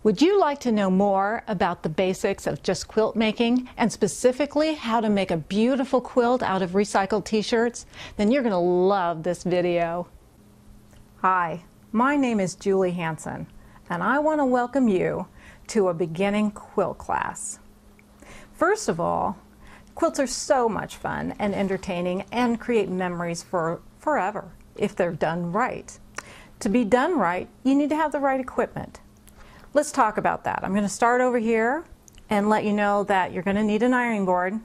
Would you like to know more about the basics of just quilt making and specifically how to make a beautiful quilt out of recycled t-shirts? Then you're going to love this video. Hi, my name is Julie Hanson and I want to welcome you to a beginning quilt class. First of all, quilts are so much fun and entertaining and create memories for forever if they're done right. To be done right, you need to have the right equipment. Let's talk about that. I'm going to start over here and let you know that you're going to need an ironing board.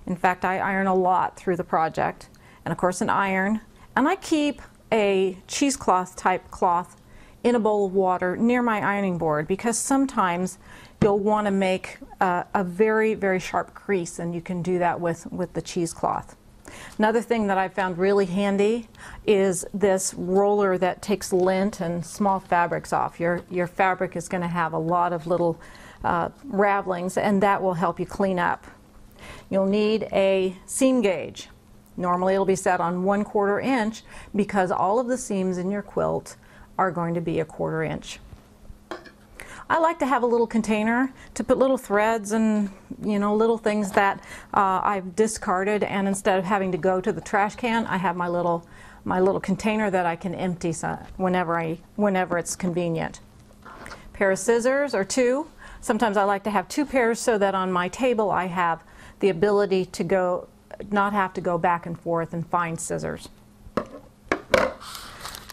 In fact, I iron a lot through the project, and of course an iron. And I keep a cheesecloth type cloth in a bowl of water near my ironing board because sometimes you'll want to make a very, very sharp crease, and you can do that with the cheesecloth. Another thing that I found really handy is this roller that takes lint and small fabrics off. Your fabric is going to have a lot of little ravelings, and that will help you clean up. You'll need a seam gauge. Normally it'll be set on 1/4 inch because all of the seams in your quilt are going to be 1/4 inch. I like to have a little container to put little threads and little things that I've discarded, and instead of having to go to the trash can, I have my little container that I can empty whenever it's convenient. Pair of scissors or two. Sometimes I like to have 2 pairs so that on my table I have the ability to not have to go back and forth and find scissors.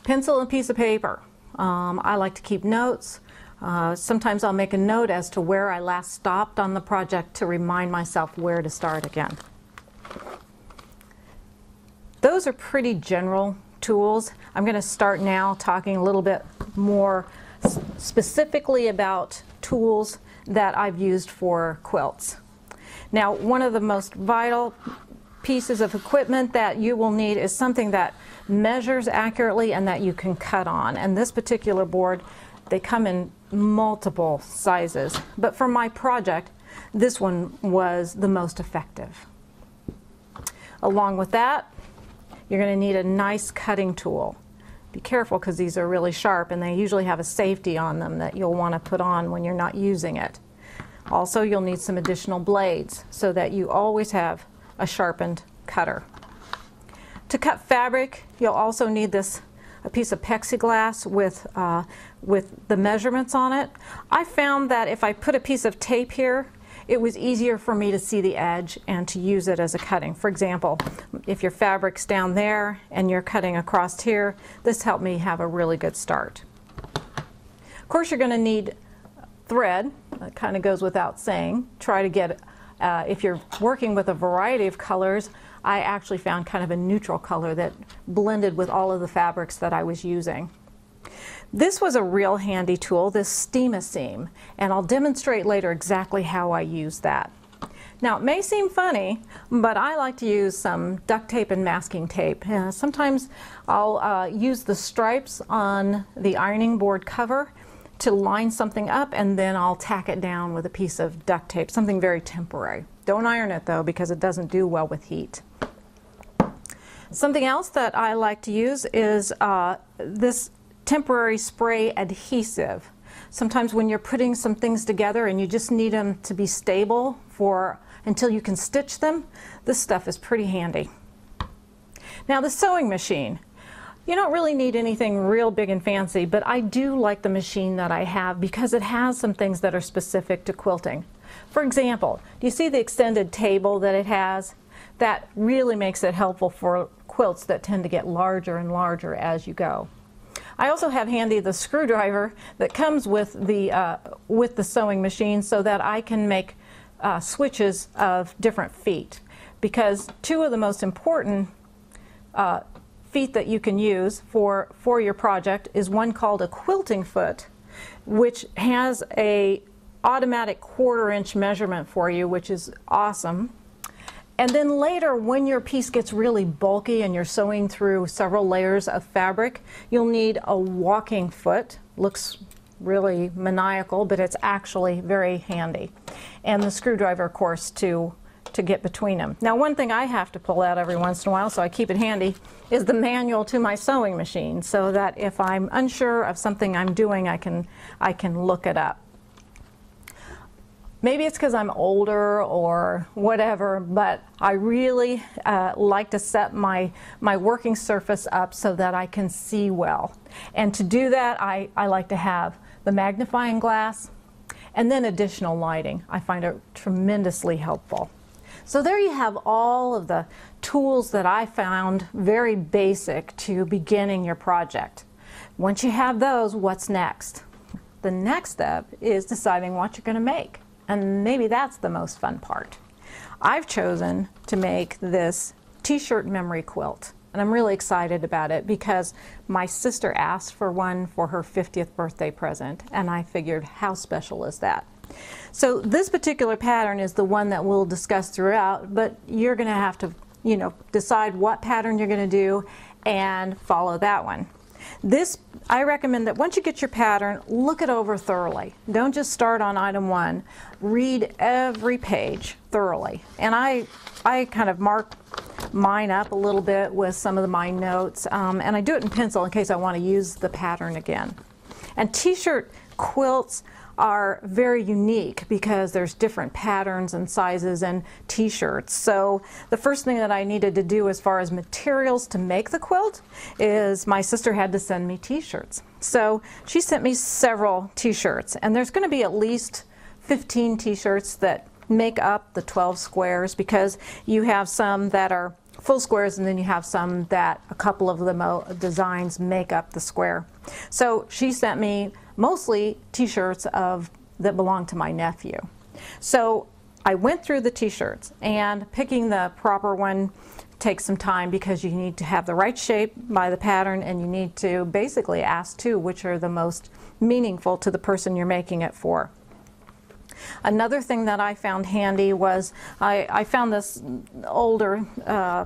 Pencil and piece of paper. I like to keep notes. Sometimes I'll make a note as to where I last stopped on the project to remind myself where to start again. Those are pretty general tools. I'm going to start now talking a little bit more specifically about tools that I've used for quilts. Now, one of the most vital pieces of equipment that you will need is something that measures accurately and that you can cut on. And this particular board, they come in multiple sizes, but for my project, this one was the most effective. Along with that, you're going to need a nice cutting tool. Be careful because these are really sharp, and they usually have a safety on them that you'll want to put on when you're not using it. Also, you'll need some additional blades so that you always have a sharpened cutter. To cut fabric, you'll also need a piece of plexiglass with the measurements on it. I found that if I put a piece of tape here, it was easier for me to see the edge and to use it as a cutting. For example, if your fabric's down there and you're cutting across here, this helped me have a really good start. Of course, you're going to need thread. That kind of goes without saying. Try to get, if you're working with a variety of colors, I actually found kind of a neutral color that blended with all of the fabrics that I was using. This was a real handy tool, this Steam-A-Seam, and I'll demonstrate later exactly how I use that. Now, it may seem funny, but I like to use some duct tape and masking tape. Sometimes I'll use the stripes on the ironing board cover to line something up, and then I'll tack it down with a piece of duct tape, something very temporary. Don't iron it though, because it doesn't do well with heat. Something else that I like to use is this temporary spray adhesive. Sometimes when you're putting some things together and you just need them to be stable until you can stitch them, this stuff is pretty handy. Now, the sewing machine. You don't really need anything real big and fancy, but I do like the machine that I have because it has some things that are specific to quilting. For example, do you see the extended table that it has? That really makes it helpful for quilts that tend to get larger and larger as you go. I also have handy the screwdriver that comes with the sewing machine so that I can make switches of different feet, because 2 of the most important feet that you can use for your project is one called a quilting foot, which has a automatic 1/4 inch measurement for you, which is awesome. And then later, when your piece gets really bulky and you're sewing through several layers of fabric, you'll need a walking foot. Looks really maniacal, but it's actually very handy. And the screwdriver, of course, to get between them. Now, one thing I have to pull out every once in a while, so I keep it handy, is the manual to my sewing machine, so that if I'm unsure of something I'm doing, I can look it up. Maybe it's because I'm older or whatever, but I really like to set my working surface up so that I can see well. And to do that, I like to have the magnifying glass and then additional lighting. I find it tremendously helpful. So there you have all of the tools that I found very basic to beginning your project. Once you have those, what's next? The next step is deciding what you're going to make. And maybe that's the most fun part. I've chosen to make this t-shirt memory quilt. And I'm really excited about it because my sister asked for one for her 50th birthday present. And I figured, how special is that? So this particular pattern is the one that we'll discuss throughout, but you're going to have to, decide what pattern you're going to do and follow that one. I recommend that once you get your pattern, look it over thoroughly. Don't just start on item 1. Read every page thoroughly. And I kind of mark mine up a little bit with some of my notes, and I do it in pencil in case I want to use the pattern again. And t-shirt quilts are very unique because there's different patterns and sizes and t-shirts. So the first thing that I needed to do as far as materials to make the quilt is my sister had to send me t-shirts. So she sent me several t-shirts, and there's going to be at least 15 t-shirts that make up the 12 squares, because you have some that are full squares and then you have some that a couple of the designs make up the square. So she sent me mostly t-shirts that belong to my nephew. So I went through the t-shirts, and picking the proper one takes some time because you need to have the right shape by the pattern, and you need to basically ask too which are the most meaningful to the person you're making it for. Another thing that I found handy was I found this older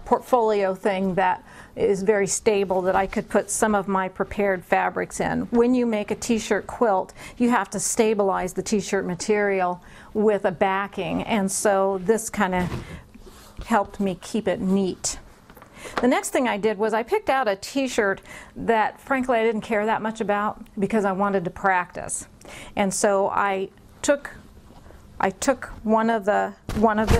portfolio thing that is very stable that I could put some of my prepared fabrics in. When you make a t-shirt quilt, you have to stabilize the t-shirt material with a backing, and so this kind of helped me keep it neat. The next thing I did was I picked out a t-shirt that frankly I didn't care that much about because I wanted to practice. And so I took one of the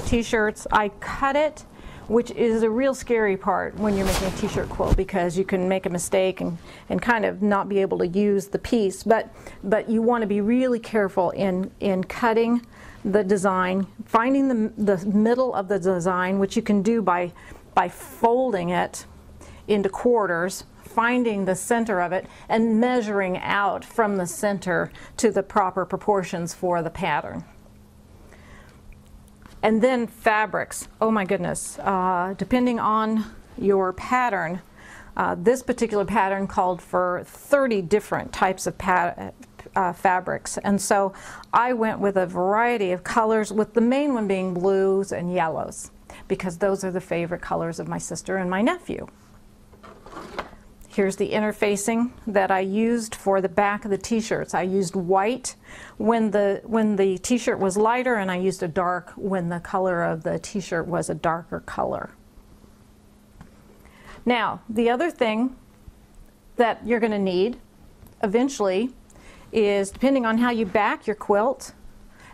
t-shirts, I cut it, which is a real scary part when you're making a t-shirt quilt because you can make a mistake and kind of not be able to use the piece. But you want to be really careful in cutting the design, finding the middle of the design, which you can do by folding it into quarters, finding the center of it, and measuring out from the center to the proper proportions for the pattern. And then fabrics. Oh my goodness. Depending on your pattern, this particular pattern called for 30 different types of fabrics. And so I went with a variety of colors, with the main one being blues and yellows, because those are the favorite colors of my sister and my nephew. Here's the interfacing that I used for the back of the t-shirts. I used white when the t-shirt was lighter, and I used a dark when the color of the t-shirt was a darker color. Now, the other thing that you're going to need eventually is, depending on how you back your quilt,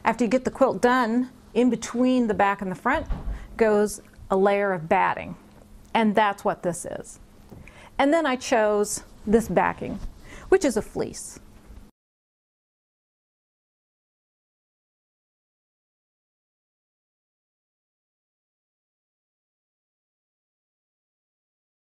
after you get the quilt done, in between the back and the front goes a layer of batting. And that's what this is. And then I chose this backing, which is a fleece.